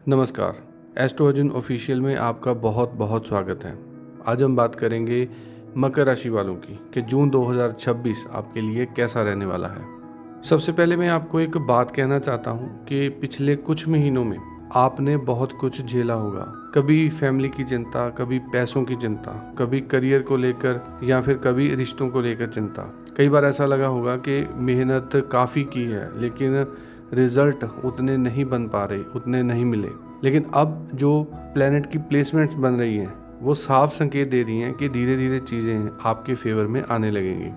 नमस्कार। Astro Arjun official में आपका बहुत बहुत स्वागत है। आज हम बात करेंगे मकर राशि वालों की कि जून 2026 आपके लिए कैसा रहने वाला है। सबसे पहले मैं आपको एक बात कहना चाहता हूँ कि पिछले कुछ महीनों में आपने बहुत कुछ झेला होगा। कभी फैमिली की चिंता, कभी पैसों की चिंता, कभी करियर को लेकर या फिर कभी रिश्तों को लेकर चिंता। कई बार ऐसा लगा होगा कि मेहनत काफ़ी की है लेकिन रिजल्ट उतने नहीं बन पा रहे, उतने नहीं मिले। लेकिन अब जो प्लेनेट की प्लेसमेंट्स बन रही हैं वो साफ संकेत दे रही हैं कि धीरे धीरे चीज़ें आपके फेवर में आने लगेंगी।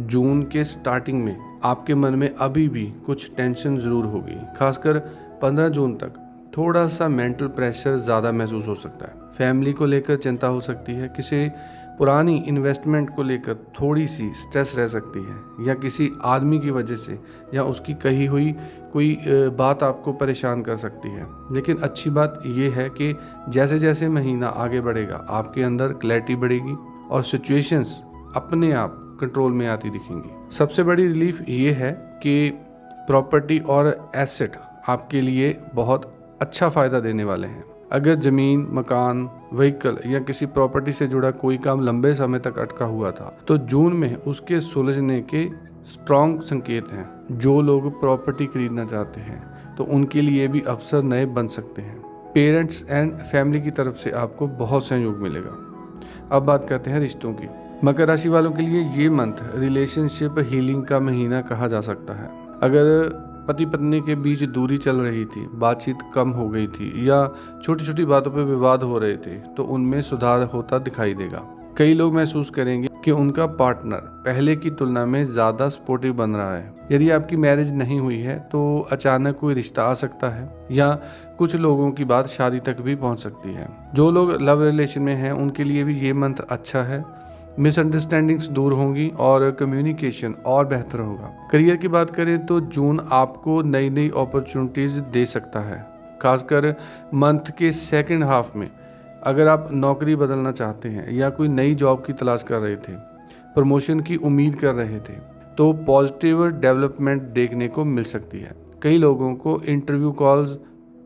जून के स्टार्टिंग में आपके मन में अभी भी कुछ टेंशन ज़रूर होगी। खासकर 15 जून तक थोड़ा सा मेंटल प्रेशर ज़्यादा महसूस हो सकता है। फैमिली को लेकर चिंता हो सकती है, किसी पुरानी इन्वेस्टमेंट को लेकर थोड़ी सी स्ट्रेस रह सकती है, या किसी आदमी की वजह से या उसकी कही हुई कोई बात आपको परेशान कर सकती है। लेकिन अच्छी बात यह है कि जैसे जैसे महीना आगे बढ़ेगा आपके अंदर क्लैरिटी बढ़ेगी और सिचुएशंस अपने आप कंट्रोल में आती दिखेंगी। सबसे बड़ी रिलीफ ये है कि प्रॉपर्टी और एसेट आपके लिए बहुत अच्छा फ़ायदा देने वाले हैं। अगर ज़मीन, मकान, व्हीकल या किसी प्रॉपर्टी से जुड़ा कोई काम लंबे समय तक अटका हुआ था तो जून में उसके सुलझने के स्ट्रॉन्ग संकेत हैं। जो लोग प्रॉपर्टी खरीदना चाहते हैं तो उनके लिए भी अवसर नए बन सकते हैं। पेरेंट्स एंड फैमिली की तरफ से आपको बहुत सहयोग मिलेगा। अब बात करते हैं रिश्तों की। मकर राशि वालों के लिए ये मंथ रिलेशनशिप हीलिंग का महीना कहा जा सकता है। अगर पति पत्नी के बीच दूरी चल रही थी, बातचीत कम हो गई थी या छोटी छोटी बातों पर विवाद हो रहे थे तो उनमें सुधार होता दिखाई देगा। कई लोग महसूस करेंगे कि उनका पार्टनर पहले की तुलना में ज़्यादा सपोर्टिव बन रहा है। यदि आपकी मैरिज नहीं हुई है तो अचानक कोई रिश्ता आ सकता है या कुछ लोगों की बात शादी तक भी पहुंच सकती है। जो लोग लव रिलेशन में हैं उनके लिए भी ये मंथ अच्छा है। मिसअंडरस्टैंडिंग्स दूर होंगी और कम्युनिकेशन और बेहतर होगा। करियर की बात करें तो जून आपको नई नई अपॉर्चुनिटीज़ दे सकता है। खासकर मंथ के सेकंड हाफ में अगर आप नौकरी बदलना चाहते हैं या कोई नई जॉब की तलाश कर रहे थे, प्रमोशन की उम्मीद कर रहे थे तो पॉजिटिव डेवलपमेंट देखने को मिल सकती है। कई लोगों को इंटरव्यू कॉल्स,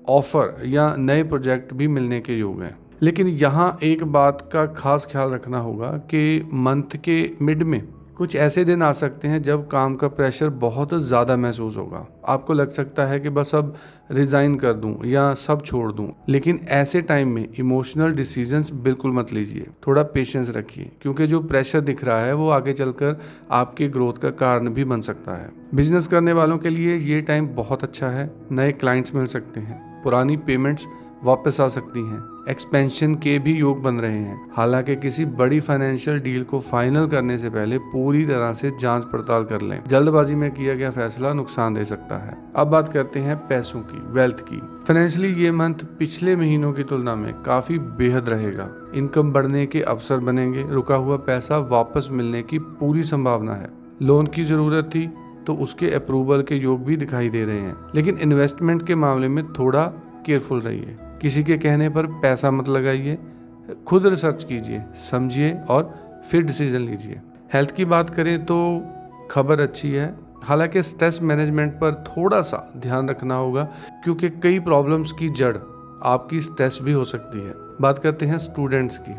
ऑफर या नए प्रोजेक्ट भी मिलने के योग हैं। लेकिन यहाँ एक बात का खास ख्याल रखना होगा कि मंथ के मिड में कुछ ऐसे दिन आ सकते हैं जब काम का प्रेशर बहुत ज़्यादा महसूस होगा। आपको लग सकता है कि बस अब रिज़ाइन कर दूं या सब छोड़ दूं। लेकिन ऐसे टाइम में इमोशनल डिसीजंस बिल्कुल मत लीजिए। थोड़ा पेशेंस रखिए क्योंकि जो प्रेशर दिख रहा है वो आगे चलकर आपके ग्रोथ का कारण भी बन सकता है। बिजनेस करने वालों के लिए ये टाइम बहुत अच्छा है। नए क्लाइंट्स मिल सकते हैं, पुरानी पेमेंट्स वापस आ सकती हैं, एक्सपेंशन के भी योग बन रहे हैं। हालांकि किसी बड़ी फाइनेंशियल डील को फाइनल करने से पहले पूरी तरह से जांच पड़ताल कर लें। जल्दबाजी में किया गया फैसला नुकसान दे सकता है। अब बात करते हैं पैसों की, वेल्थ की। फाइनेंशियली ये मंथ पिछले महीनों की तुलना में काफी बेहद रहेगा। इनकम बढ़ने के अवसर बनेंगे। रुका हुआ पैसा वापस मिलने की पूरी संभावना है। लोन की जरूरत थी तो उसके अप्रूवल के योग भी दिखाई दे रहे हैं। लेकिन इन्वेस्टमेंट के मामले में थोड़ा केयरफुल रहिए। किसी के कहने पर पैसा मत लगाइए। खुद रिसर्च कीजिए, समझिए और फिर डिसीजन लीजिए। हेल्थ की बात करें तो खबर अच्छी है। हालांकि स्ट्रेस मैनेजमेंट पर थोड़ा सा ध्यान रखना होगा क्योंकि कई प्रॉब्लम्स की जड़ आपकी स्ट्रेस भी हो सकती है। बात करते हैं स्टूडेंट्स की।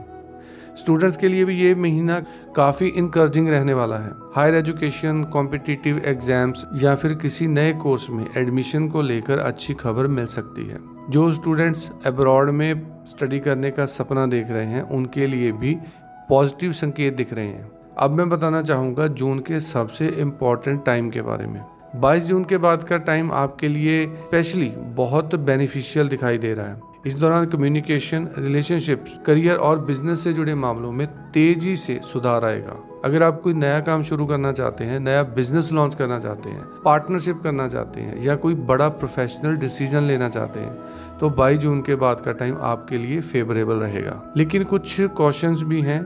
स्टूडेंट्स के लिए भी ये महीना काफ़ी इनकरेजिंग रहने वाला है। हायर एजुकेशन, कॉम्पिटिटिव एग्जाम्स या फिर किसी नए कोर्स में एडमिशन को लेकर अच्छी खबर मिल सकती है। जो स्टूडेंट्स अब्रॉड में स्टडी करने का सपना देख रहे हैं उनके लिए भी पॉजिटिव संकेत दिख रहे हैं। अब मैं बताना चाहूँगा जून के सबसे इम्पॉर्टेंट टाइम के बारे में। 22 जून के बाद का टाइम आपके लिए स्पेशली बहुत बेनिफिशियल दिखाई दे रहा है। इस दौरान कम्युनिकेशन, रिलेशनशिप्स, करियर और बिजनेस से जुड़े मामलों में तेजी से सुधार आएगा। अगर आप कोई नया काम शुरू करना चाहते हैं, नया बिजनेस लॉन्च करना चाहते हैं, पार्टनरशिप करना चाहते हैं या कोई बड़ा प्रोफेशनल डिसीजन लेना चाहते हैं तो 22 जून के बाद का टाइम आपके लिए फेवरेबल रहेगा। लेकिन कुछ कॉशंस भी हैं।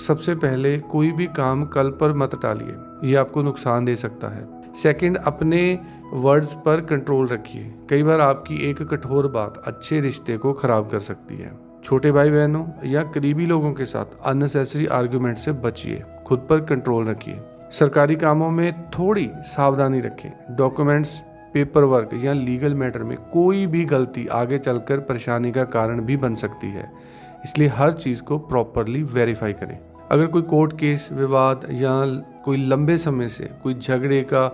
सबसे पहले कोई भी काम कल पर मत टालिए, ये आपको नुकसान दे सकता है। सेकंड, अपने वर्ड्स पर कंट्रोल रखिए। कई बार आपकी एक कठोर बात अच्छे रिश्ते को खराब कर सकती है। छोटे भाई बहनों या करीबी लोगों के साथ अननेसेसरी आर्गुमेंट से बचिए। खुद पर कंट्रोल रखिए। सरकारी कामों में थोड़ी सावधानी रखें। डॉक्यूमेंट्स, पेपर वर्क या लीगल मैटर में कोई भी गलती आगे चलकर परेशानी का कारण भी बन सकती है, इसलिए हर चीज़ को प्रॉपरली वेरीफाई करें। अगर कोई कोर्ट केस, विवाद या कोई लंबे समय से कोई झगड़े का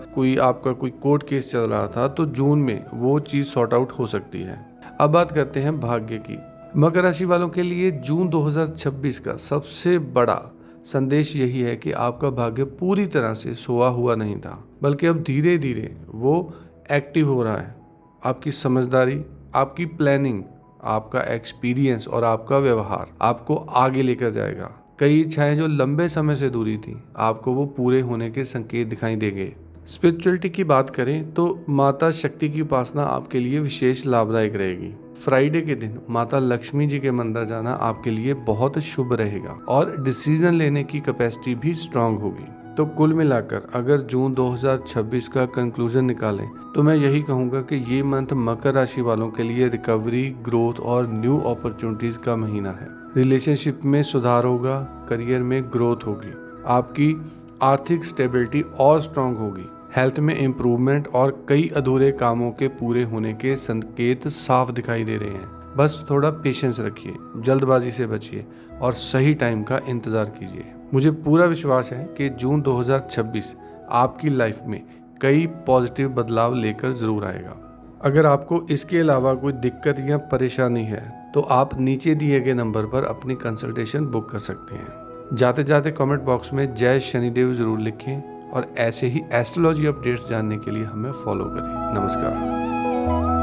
आपका कोई कोर्ट केस चल रहा था, तो जून में वो चीज़ सॉर्ट आउट हो सकती है। अब बात करते हैं भाग्य की। मकर राशि वालों के लिए जून 2026 का सबसे बड़ा संदेश यही है कि आपका भाग्य पूरी तरह से सोया हुआ नहीं था, बल्कि अब धीरे धीरे वो एक्टिव हो रहा है। आपकी समझदारी, आपकी प्लानिंग, आपका एक्सपीरियंस और आपका व्यवहार आपको आगे लेकर जाएगा। कई इच्छाएं जो लंबे समय से दूरी थी, आपको वो पूरे होने के संकेत दिखाई देंगे। स्पिरिचुअलिटी की बात करें तो माता शक्ति की उपासना आपके लिए विशेष लाभदायक रहेगी। फ्राइडे के दिन माता लक्ष्मी जी के मंदिर जाना आपके लिए बहुत शुभ रहेगा और डिसीजन लेने की कैपेसिटी भी स्ट्रांग होगी। तो कुल मिलाकर अगर जून 2026 का कंक्लूजन निकालें तो मैं यही कहूँगा कि ये मंथ मकर राशि वालों के लिए रिकवरी, ग्रोथ और न्यू अपॉर्चुनिटीज का महीना है। रिलेशनशिप में सुधार होगा, करियर में ग्रोथ होगी, आपकी आर्थिक स्टेबिलिटी और स्ट्रांग होगी, हेल्थ में इम्प्रूवमेंट और कई अधूरे कामों के पूरे होने के संकेत साफ दिखाई दे रहे हैं। बस थोड़ा पेशेंस रखिए, जल्दबाजी से बचिए और सही टाइम का इंतज़ार कीजिए। मुझे पूरा विश्वास है कि जून 2026 आपकी लाइफ में कई पॉजिटिव बदलाव लेकर ज़रूर आएगा। अगर आपको इसके अलावा कोई दिक्कत या परेशानी है तो आप नीचे दिए गए नंबर पर अपनी कंसल्टेशन बुक कर सकते हैं। जाते जाते कमेंट बॉक्स में जय शनिदेव ज़रूर लिखें और ऐसे ही एस्ट्रोलॉजी अपडेट्स जानने के लिए हमें फॉलो करें। नमस्कार।